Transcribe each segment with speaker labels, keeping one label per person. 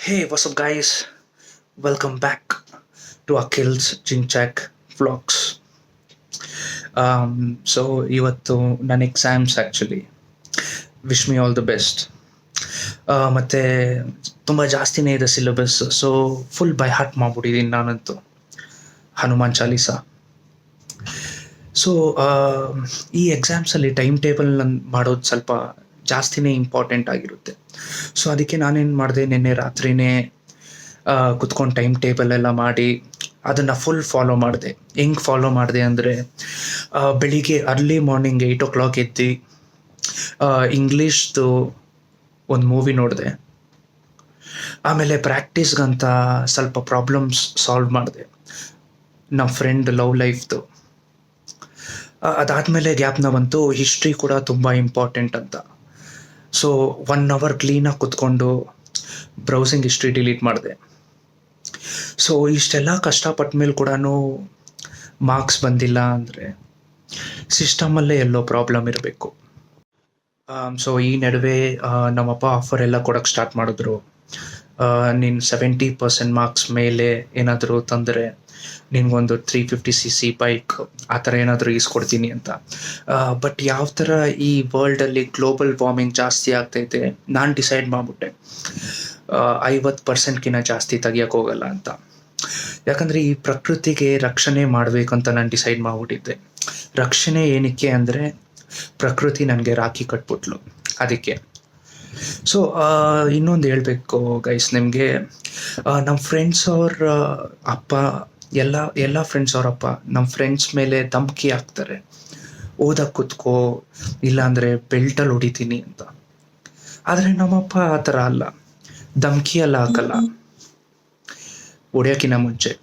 Speaker 1: Hey, what's up, guys? Welcome back to Akhil's Chinchak Vlogs. So ಇವತ್ತು ನನ್ನ exams actually wish me all the best. ಮತ್ತು ತುಂಬ ಜಾಸ್ತಿನೇ ಇದೆ syllabus, so full by heart ಮಾಡ್ಬಿಟ್ಟಿದ್ದೀನಿ ನಾನಂತೂ ಹನುಮಾನ್ ಚಾಲೀಸ. ಸೊ ಈ ಎಕ್ಸಾಮ್ಸಲ್ಲಿ ಟೈಮ್ ಟೇಬಲ್ ಮಾಡೋದು ಸ್ವಲ್ಪ ಜಾಸ್ತಿನೇ ಇಂಪಾರ್ಟೆಂಟ್ ಆಗಿರುತ್ತೆ. ಸೊ ಅದಕ್ಕೆ ನಾನೇನು ಮಾಡಿದೆ, ನಿನ್ನೆ ರಾತ್ರಿನೇ ಕುತ್ಕೊಂಡು ಟೈಮ್ ಟೇಬಲ್ ಎಲ್ಲ ಮಾಡಿ ಅದನ್ನು ಫುಲ್ ಫಾಲೋ ಮಾಡಿದೆ. ಹೆಂಗೆ ಫಾಲೋ ಮಾಡಿದೆ ಅಂದರೆ, ಬೆಳಿಗ್ಗೆ ಅರ್ಲಿ ಮಾರ್ನಿಂಗ್ 8 o'clock ಎದ್ದು ಇಂಗ್ಲೀಷ್ದು ಒಂದು ಮೂವಿ ನೋಡಿದೆ. ಆಮೇಲೆ ಪ್ರಾಕ್ಟೀಸ್ಗಂತ ಸ್ವಲ್ಪ ಪ್ರಾಬ್ಲಮ್ಸ್ ಸಾಲ್ವ್ ಮಾಡಿದೆ, ನಮ್ಮ ಫ್ರೆಂಡ್ ಲವ್ ಲೈಫ್ದು. ಅದಾದಮೇಲೆ ಗ್ಯಾಪ್ನ ಬಂತು, ಹಿಸ್ಟ್ರಿ ಕೂಡ ತುಂಬ ಇಂಪಾರ್ಟೆಂಟ್ ಅಂತ. ಸೊ 1 hour ಕ್ಲೀನಾಗಿ ಕುತ್ಕೊಂಡು ಬ್ರೌಸಿಂಗ್ ಹಿಸ್ಟ್ರಿ ಡಿಲೀಟ್ ಮಾಡಿದೆ. ಸೊ ಇಷ್ಟೆಲ್ಲ ಕಷ್ಟಪಟ್ಟ ಮೇಲೆ ಕೂಡ ಮಾರ್ಕ್ಸ್ ಬಂದಿಲ್ಲ ಅಂದರೆ ಸಿಸ್ಟಮಲ್ಲೇ ಎಲ್ಲೋ ಪ್ರಾಬ್ಲಮ್ ಇರಬೇಕು. ಸೊ ಈ ನಡುವೆ ನಮ್ಮಪ್ಪ ಆಫರ್ ಎಲ್ಲ ಕೊಡೋಕ್ಕೆ ಸ್ಟಾರ್ಟ್ ಮಾಡಿದ್ರು. ನೀನು 70% ಮಾರ್ಕ್ಸ್ ಮೇಲೆ ಏನಾದರೂ ತಂದರೆ ನಿನಗೊಂದು 350cc ಬೈಕ್ ಆ ಥರ ಏನಾದರೂ ಈಸ್ಕೊಡ್ತೀನಿ ಅಂತ. ಬಟ್ ಯಾವ ಥರ ಈ ವರ್ಲ್ಡಲ್ಲಿ ಗ್ಲೋಬಲ್ ವಾರ್ಮಿಂಗ್ ಜಾಸ್ತಿ ಆಗ್ತೈತೆ, ನಾನು ಡಿಸೈಡ್ ಮಾಡಿಬಿಟ್ಟೆ 50%ಕಿಂತ ಜಾಸ್ತಿ ತೆಗಿಯೋಕ್ಕೆ ಹೋಗಲ್ಲ ಅಂತ. ಯಾಕಂದರೆ ಈ ಪ್ರಕೃತಿಗೆ ರಕ್ಷಣೆ ಮಾಡಬೇಕಂತ ನಾನು ಡಿಸೈಡ್ ಮಾಡಿಬಿಟ್ಟಿದ್ದೆ. ರಕ್ಷಣೆ ಏನಕ್ಕೆ ಅಂದರೆ, ಪ್ರಕೃತಿ ನನಗೆ ರಾಖಿ ಕಟ್ಬಿಟ್ಲು ಅದಕ್ಕೆ. ಸೊ ಇನ್ನೊಂದು ಹೇಳಬೇಕು ಗೈಸ್ ನಿಮಗೆ, ನಮ್ಮ ಫ್ರೆಂಡ್ಸ್ ಅವ್ರ ಅಪ್ಪ ಎಲ್ಲ ಫ್ರೆಂಡ್ಸ್ ಅವರಪ್ಪ ನಮ್ಮ ಫ್ರೆಂಡ್ಸ್ ಮೇಲೆ ಧಮ್ಕಿ ಹಾಕ್ತಾರೆ, ಓದಕ್ಕೆ ಕೂತ್ಕೋ ಇಲ್ಲಾಂದರೆ ಬೆಲ್ಟಲ್ಲಿ ಹೊಡಿತೀನಿ ಅಂತ. ಆದರೆ ನಮ್ಮಪ್ಪ ಆ ಥರ ಅಲ್ಲ, ಧಮ್ಕಿ ಎಲ್ಲ ಹಾಕಲ್ಲ. ಹೊಡೆಯೋಕ್ಕಿಂತ ಮುಂಚೆ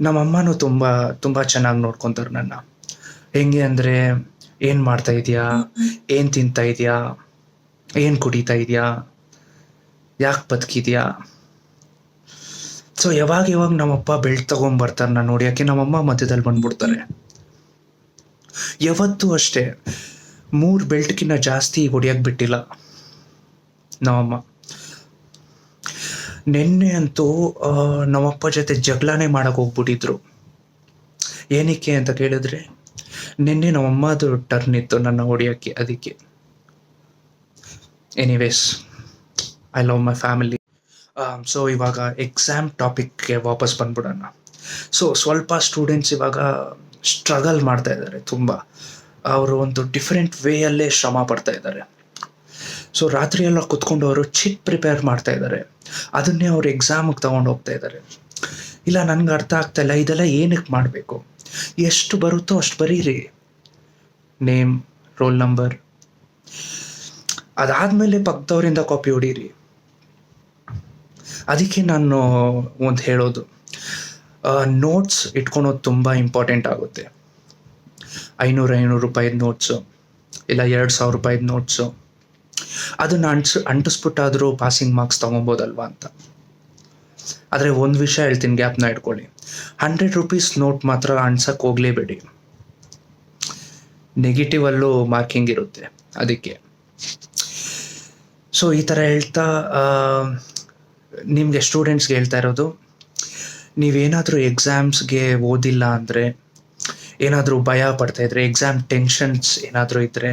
Speaker 1: ನಮ್ಮಮ್ಮನೂ ತುಂಬ ತುಂಬ ಚೆನ್ನಾಗಿ ನೋಡ್ಕೊತಾರೆ ನನ್ನ. ಹೆಂಗೆ ಅಂದರೆ, ಏನು ಮಾಡ್ತಾ ಇದೆಯಾ, ಏನು ತಿಂತಾ ಇದೆಯಾ, ಏನು ಕುಡಿತಾ ಇದೆಯಾ, ಯಾಕೆ ಬದುಕಿದೆಯಾ. ಸೊ ಯಾವಾಗ ನಮ್ಮಪ್ಪ ಬೆಲ್ಟ್ ತೊಗೊಂಬರ್ತಾರೆ ನಾನು ಹೊಡಿಯೋಕ್ಕೆ, ನಮ್ಮಮ್ಮ ಮಧ್ಯದಲ್ಲಿ ಬಂದ್ಬಿಡ್ತಾರೆ. ಯಾವತ್ತೂ ಅಷ್ಟೇ 3 ಬೆಲ್ಟ್ಗಿಂತ ಜಾಸ್ತಿ ಹೊಡಿಯೋಕ್ಕೆ ಬಿಟ್ಟಿಲ್ಲ ನಮ್ಮಮ್ಮ. ನಿನ್ನೆ ಅಂತೂ ನಮ್ಮಪ್ಪ ಜೊತೆ ಜಗಳನೇ ಮಾಡೋಕ್ಕೆ ಹೋಗ್ಬಿಟ್ಟಿದ್ರು. ಏನಕ್ಕೆ ಅಂತ ಕೇಳಿದ್ರೆ, ನಿನ್ನೆ ನಮ್ಮಮ್ಮದು ಟರ್ನ್ ಇತ್ತು ನನ್ನ ಹೊಡಿಯೋಕ್ಕೆ, ಅದಕ್ಕೆ. Anyways, I love my family. So ಇವಾಗ ಎಕ್ಸಾಮ್ ಟಾಪಿಕ್ಗೆ ವಾಪಸ್ ಬಂದ್ಬಿಡೋಣ. ಸೊ ಸ್ವಲ್ಪ ಸ್ಟೂಡೆಂಟ್ಸ್ ಇವಾಗ ಸ್ಟ್ರಗಲ್ ಮಾಡ್ತಾ ಇದ್ದಾರೆ ತುಂಬ. ಅವರು ಒಂದು ಡಿಫ್ರೆಂಟ್ ವೇಯಲ್ಲೇ ಶ್ರಮ ಪಡ್ತಾ ಇದ್ದಾರೆ. ಸೊ ರಾತ್ರಿ ಎಲ್ಲ ಕುತ್ಕೊಂಡು ಅವರು ಚಿಟ್ ಪ್ರಿಪೇರ್ ಮಾಡ್ತಾ ಇದ್ದಾರೆ, ಅದನ್ನೇ ಅವ್ರು ಎಕ್ಸಾಮಿಗೆ ತೊಗೊಂಡು ಹೋಗ್ತಾ ಇದ್ದಾರೆ. ಇಲ್ಲ, ನನಗೆ ಅರ್ಥ ಆಗ್ತಾಯಿಲ್ಲ, ಇದೆಲ್ಲ ಏನಕ್ಕೆ ಮಾಡಬೇಕು? ಎಷ್ಟು ಬರುತ್ತೋ ಅಷ್ಟು ಬರೀರಿ, ನೇಮ್, ರೋಲ್ ನಂಬರ್. ಅದಾದಮೇಲೆ ಪಕ್ಕದವರಿಂದ ಕಾಪಿ ಹೊಡೀರಿ. ಅದಕ್ಕೆ ನಾನು ಒಂದು ಹೇಳೋದು, ನೋಟ್ಸ್ ಇಟ್ಕೊಳೋದು ತುಂಬ ಇಂಪಾರ್ಟೆಂಟ್ ಆಗುತ್ತೆ. 500 ರೂಪಾಯಿದ ನೋಟ್ಸು ಇಲ್ಲ 2000 ರೂಪಾಯಿದ ನೋಟ್ಸು, ಅದನ್ನು ಅಂಟಿಸ್ಬಿಟ್ಟಾದರೂ ಪಾಸಿಂಗ್ ಮಾರ್ಕ್ಸ್ ತೊಗೊಬೋದಲ್ವ ಅಂತ. ಆದರೆ ಒಂದು ವಿಷಯ ಹೇಳ್ತೀನಿ, ಗ್ಯಾಪ್ನ ಇಟ್ಕೊಳ್ಳಿ. 100 ರೂಪೀಸ್ ನೋಟ್ ಮಾತ್ರ ಅಂಟ್ಸಕ್ಕೆ ಹೋಗಲೇಬೇಡಿ, ನೆಗೆಟಿವಲ್ಲೂ ಮಾರ್ಕಿಂಗ್ ಇರುತ್ತೆ ಅದಕ್ಕೆ. ಸೊ ಈ ಥರ ಹೇಳ್ತಾ ನಿಮಗೆ ಸ್ಟೂಡೆಂಟ್ಸ್ಗೆ ಹೇಳ್ತಾ ಇರೋದು, ನೀವೇನಾದರೂ ಎಕ್ಸಾಮ್ಸ್ಗೆ ಓದಿಲ್ಲ ಅಂದರೆ, ಏನಾದರೂ ಭಯ ಪಡ್ತಾಯಿದ್ರೆ, ಎಕ್ಸಾಮ್ ಟೆನ್ಷನ್ಸ್ ಏನಾದರೂ ಇದ್ದರೆ,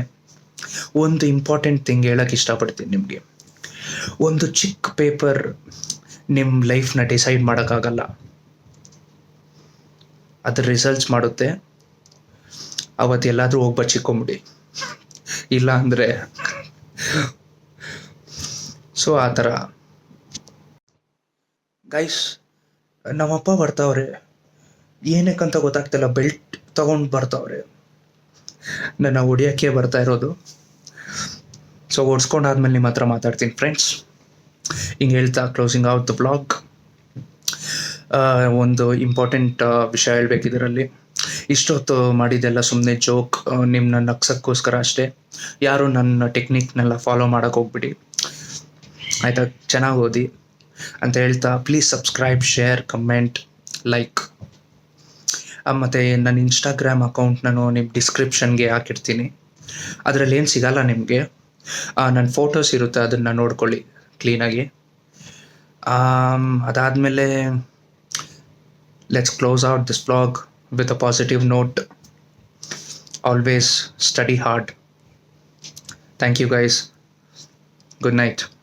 Speaker 1: ಒಂದು ಇಂಪಾರ್ಟೆಂಟ್ ಥಿಂಗ್ ಹೇಳೋಕ್ಕೆ ಇಷ್ಟಪಡ್ತೀನಿ ನಿಮಗೆ. ಒಂದು ಚಿಕ್ಕ ಪೇಪರ್ ನಿಮ್ಮ ಲೈಫ್ನ ಡಿಸೈಡ್ ಮಾಡೋಕ್ಕಾಗಲ್ಲ, ಅದ್ರ ರಿಸಲ್ಟ್ಸ್ ಮಾಡುತ್ತೆ. ಅವತ್ತು ಎಲ್ಲಾದರೂ ಹೋಗಿ ಬಚ್ಚಿಕೊಂಬಿಡಿ, ಇಲ್ಲ ಅಂದರೆ. ಸೊ ಆ ಥರ ಗೈಸ್, ನಮ್ಮಪ್ಪ ಬರ್ತಾವ್ರೆ, ಏನಕ್ಕಂತ ಗೊತ್ತಾಗ್ತಿಲ್ಲ, ಬೆಲ್ಟ್ ತೊಗೊಂಡು ಬರ್ತಾವ್ರೆ. ನನ್ನ ಹೊಡಿಯೋಕ್ಕೆ ಬರ್ತಾ ಇರೋದು. ಸೊ ಓಡಿಸ್ಕೊಂಡಾದ್ಮೇಲೆ ನಿಮ್ಮ ಹತ್ರ ಮಾತಾಡ್ತೀನಿ ಫ್ರೆಂಡ್ಸ್. ಹಿಂಗೆ ಹೇಳ್ತಾ ಕ್ಲೋಸಿಂಗ್ ಔಟ್ ದ ಬ್ಲಾಗ್. ಒಂದು ಇಂಪಾರ್ಟೆಂಟ್ ವಿಷಯ ಹೇಳ್ಬೇಕು ಇದರಲ್ಲಿ. ಇಷ್ಟೊತ್ತು ಮಾಡಿದ್ದೆಲ್ಲ ಸುಮ್ಮನೆ ಜೋಕ್, ನಿಮ್ಮನ್ನ ನಗ್ಸೋಕ್ಕೋಸ್ಕರ ಅಷ್ಟೇ. ಯಾರು ನನ್ನ ಟೆಕ್ನಿಕ್ನೆಲ್ಲ ಫಾಲೋ ಮಾಡೋಕ್ಕೆ ಹೋಗ್ಬಿಡಿ, ಆಯಿತಾ? ಚೆನ್ನಾಗಿ ಓದಿ ಅಂತ ಹೇಳ್ತಾ, please subscribe, share, comment, like. ಮತ್ತು ನನ್ನ ಇನ್ಸ್ಟಾಗ್ರಾಮ್ ಅಕೌಂಟ್ ನಾನು ನಿಮ್ಮ ಡಿಸ್ಕ್ರಿಪ್ಷನ್ಗೆ ಹಾಕಿರ್ತೀನಿ. ಅದರಲ್ಲಿ ಏನು ಸಿಗಲ್ಲ ನಿಮಗೆ, ನನ್ನ ಫೋಟೋಸ್ ಇರುತ್ತೆ, ಅದನ್ನು ನೋಡ್ಕೊಳ್ಳಿ ಕ್ಲೀನಾಗಿ. ಅದಾದಮೇಲೆ let's close out this blog with a positive note. Always study hard. Thank you guys. Good night.